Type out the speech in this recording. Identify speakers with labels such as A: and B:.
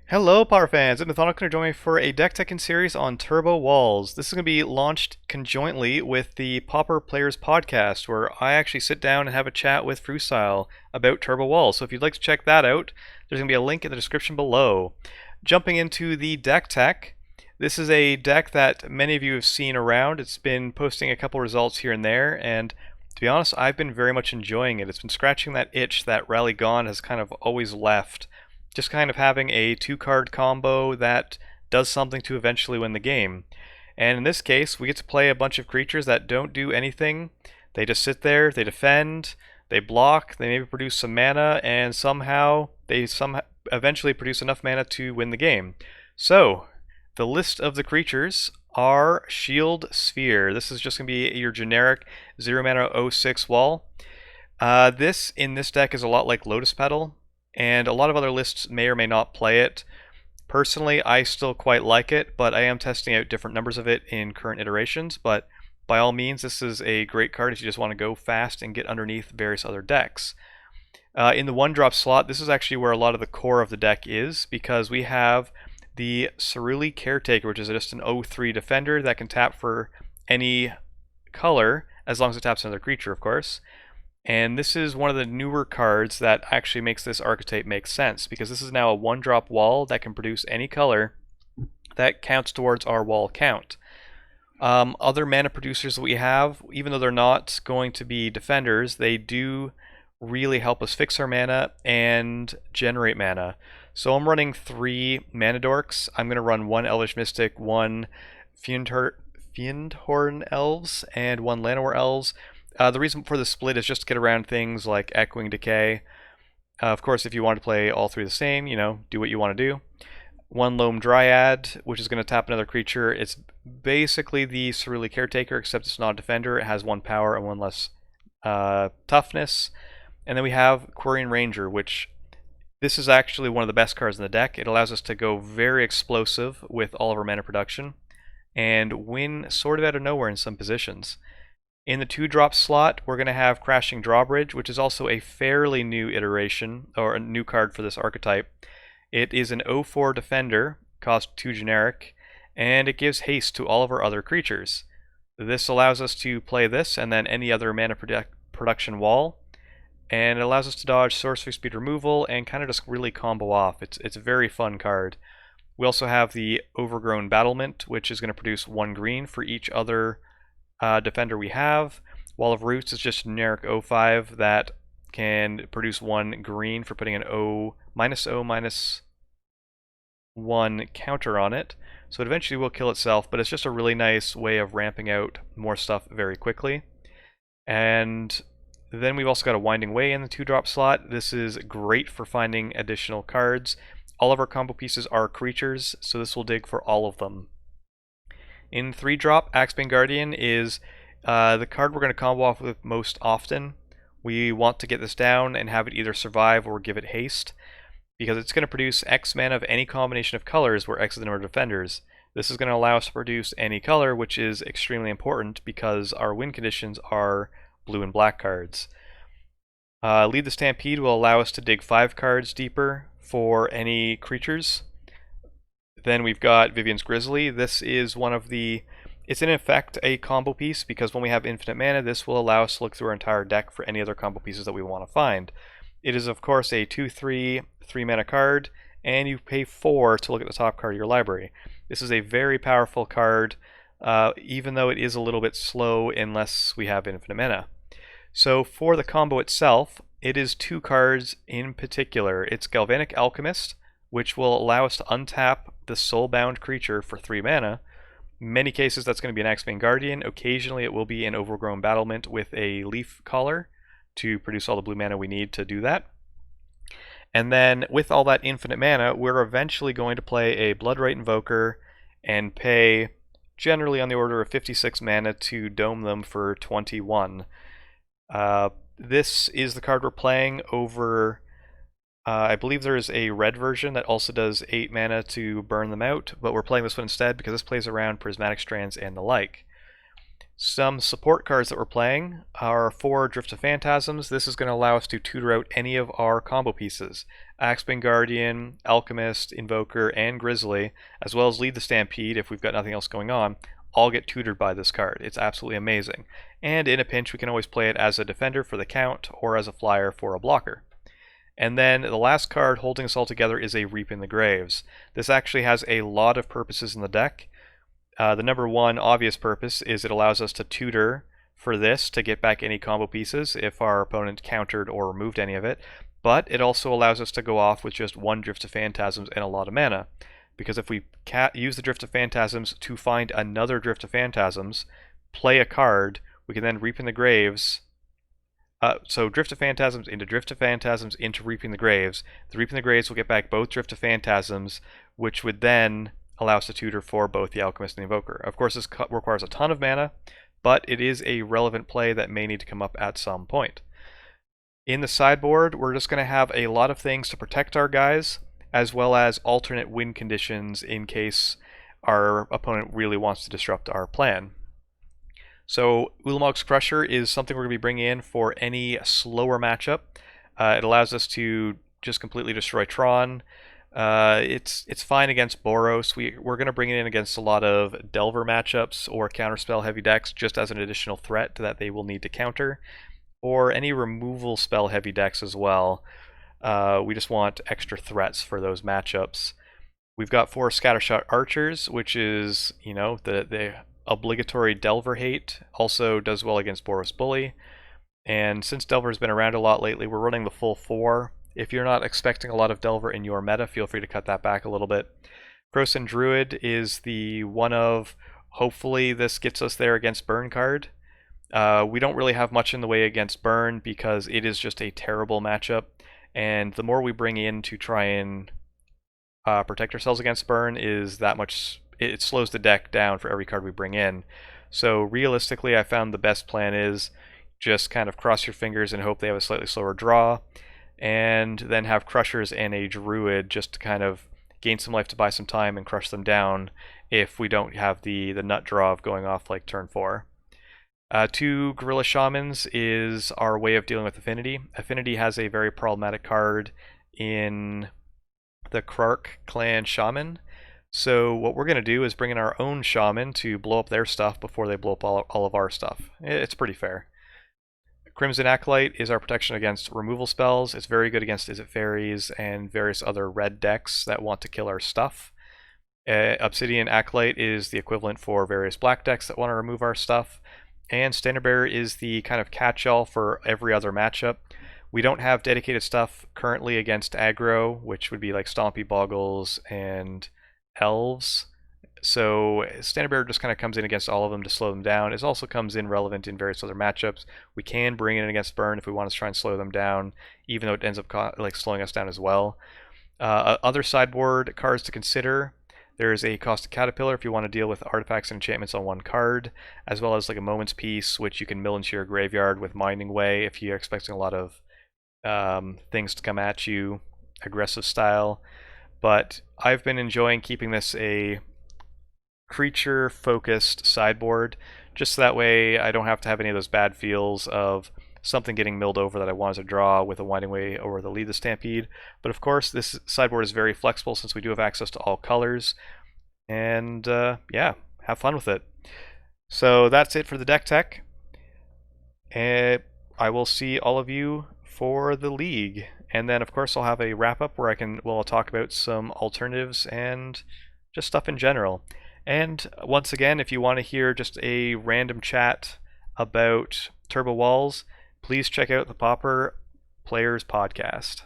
A: Hello, Power fans! I'm Mathonical joining me for a deck teching series on Turbo Walls. This is going to be launched conjointly with the Pauper Players podcast, where I actually sit down and have a chat with Frucile about Turbo Walls. So if you'd like to check that out, there's going to be a link in the description below. Jumping into the deck tech, this is a deck that many of you have seen around. It's been posting a couple results here and there, and to be honest, I've been very much enjoying it. It's been scratching that itch that Rally Gone has kind of always left. Just kind of having a two-card combo that does something to eventually win the game. And in this case, we get to play a bunch of creatures that don't do anything. They just sit there, they defend, they block, they maybe produce some mana, and somehow they eventually produce enough mana to win the game. So, the list of the creatures are Shield Sphere. This is just going to be your generic 0 mana 0/6 wall. This in this deck is a lot like Lotus Petal, and a lot of other lists may or may not play it. Personally, I still quite like it, but I am testing out different numbers of it in current iterations. But by all means, this is a great card if you just want to go fast and get underneath various other decks. In the 1-drop slot, this is actually where a lot of the core of the deck is, because we have the Saruli Caretaker, which is just an 0/3 defender that can tap for any color, as long as it taps another creature, of course. And this is one of the newer cards that actually makes this archetype make sense, because this is now a 1-drop wall that can produce any color that counts towards our wall count. Other mana producers that we have, even though they're not going to be defenders, they do really help us fix our mana and generate mana. So I'm running 3 mana dorks. I'm going to run 1 Elvish Mystic, 1 Fyndhorn Elves, and 1 Llanowar Elves. The reason for the split is just to get around things like Echoing Decay. Of course, if you want to play all 3 the same, do what you want to do. 1 Loam Dryad, which is going to tap another creature. It's basically the Saruli Caretaker, except it's not a defender. It has 1 power and 1 less toughness. And then we have Quirion Ranger, which this is actually one of the best cards in the deck. It allows us to go very explosive with all of our mana production and win sort of out of nowhere in some positions. In the 2-drop slot, we're going to have Crashing Drawbridge, which is also a fairly new iteration, or a new card for this archetype. It is an 0/4 defender, cost 2 generic, and it gives haste to all of our other creatures. This allows us to play this and then any other mana production wall, and it allows us to dodge sorcery speed removal and kind of just really combo off. It's a very fun card. We also have the Overgrown Battlement, which is going to produce 1 green for each other defender we have. Wall of Roots is just generic 0/5 that can produce 1 green for putting an -1 counter on it. So it eventually will kill itself, but it's just a really nice way of ramping out more stuff very quickly. And then we've also got a Winding Way in the 2-drop slot. This is great for finding additional cards. All of our combo pieces are creatures, so this will dig for all of them. In 3-drop, Axebane Guardian is the card we're going to combo off with most often. We want to get this down and have it either survive or give it haste, because it's going to produce X mana of any combination of colors where X is the number of defenders. This is going to allow us to produce any color, which is extremely important because our win conditions are blue and black cards. Lead the Stampede will allow us to dig 5 cards deeper for any creatures. Then we've got Vivian's Grizzly. This is one of the... It's in effect a combo piece, because when we have infinite mana, this will allow us to look through our entire deck for any other combo pieces that we want to find. It is, of course, a 2/3, 3-mana card, and you pay 4 to look at the top card of your library. This is a very powerful card, even though it is a little bit slow unless we have infinite mana. So for the combo itself, it is 2 cards in particular. It's Galvanic Alchemist, which will allow us to untap the soulbound creature for 3 mana. In many cases, that's going to be an Axebane Guardian. Occasionally, it will be an Overgrown Battlement with a Leafcaller to produce all the blue mana we need to do that. And then, with all that infinite mana, we're eventually going to play a Bloodrite Invoker and pay generally on the order of 56 mana to dome them for 21. This is the card we're playing over... I believe there is a red version that also does 8 mana to burn them out, but we're playing this one instead because this plays around Prismatic Strands and the like. Some support cards that we're playing are for Drift of Phantasms. This is going to allow us to tutor out any of our combo pieces. Axebane Guardian, Alchemist, Invoker, and Grizzly, as well as Lead the Stampede if we've got nothing else going on, all get tutored by this card. It's absolutely amazing. And in a pinch, we can always play it as a defender for the count or as a flyer for a blocker. And then the last card holding us all together is a Reap in the Graves. This actually has a lot of purposes in the deck. The number one obvious purpose is it allows us to tutor for this to get back any combo pieces if our opponent countered or removed any of it, but it also allows us to go off with just one Drift of Phantasms and a lot of mana. Because if we use the Drift of Phantasms to find another Drift of Phantasms, play a card, we can then Reap in the Graves. So Drift of Phantasms into Drift of Phantasms into Reaping the Graves. The Reaping the Graves will get back both Drift of Phantasms, which would then allow us to tutor for both the Alchemist and the Invoker. Of course, this requires a ton of mana, but it is a relevant play that may need to come up at some point. In the sideboard, we're just going to have a lot of things to protect our guys, as well as alternate win conditions in case our opponent really wants to disrupt our plan. So Ulamog's Crusher is something we're going to be bringing in for any slower matchup. It allows us to just completely destroy Tron. It's fine against Boros. We're going to bring it in against a lot of Delver matchups or counterspell heavy decks just as an additional threat that they will need to counter, or any removal spell heavy decks as well. We just want extra threats for those matchups. We've got 4 Scattershot Archers, which is, the obligatory Delver hate. Also does well against Boros Bully. And since Delver's been around a lot lately, we're running the full 4. If you're not expecting a lot of Delver in your meta, feel free to cut that back a little bit. Krosan Druid is the one of, hopefully this gets us there against Burn card. We don't really have much in the way against Burn because it is just a terrible matchup. And the more we bring in to try and protect ourselves against Burn is that much, it slows the deck down for every card we bring in. So realistically, I found the best plan is just kind of cross your fingers and hope they have a slightly slower draw, and then have Crushers and a Druid just to kind of gain some life to buy some time and crush them down if we don't have the nut draw of going off like turn 4. 2 Gorilla Shamans is our way of dealing with Affinity. Affinity has a very problematic card in the Krark clan Shaman. So what we're going to do is bring in our own Shaman to blow up their stuff before they blow up all of our stuff. It's pretty fair. Crimson Acolyte is our protection against removal spells. It's very good against Izzet Fairies and various other red decks that want to kill our stuff. Obsidian Acolyte is the equivalent for various black decks that want to remove our stuff. And Standard Bearer is the kind of catch-all for every other matchup. We don't have dedicated stuff currently against aggro, which would be like Stompy Boggles and Elves. So Standard Bearer just kind of comes in against all of them to slow them down. It also comes in relevant in various other matchups. We can bring it in against Burn if we want to try and slow them down, even though it ends up slowing us down as well. Other sideboard cards to consider. There's a Caustic Caterpillar if you want to deal with artifacts and enchantments on one card, as well as like a Moment's Peace, which you can mill into your graveyard with Minding Way if you're expecting a lot of things to come at you, aggressive style. But I've been enjoying keeping this a creature-focused sideboard, just so that way I don't have to have any of those bad feels of something getting milled over that I wanted to draw with a Winding Way or the Lead the Stampede. But of course, this sideboard is very flexible since we do have access to all colors. And yeah, have fun with it. So that's it for the deck tech. And I will see all of you for the league. And then of course I'll have a wrap up where I'll talk about some alternatives and just stuff in general. And once again, if you want to hear just a random chat about Turbo Walls, please check out the Pauper Players Podcast.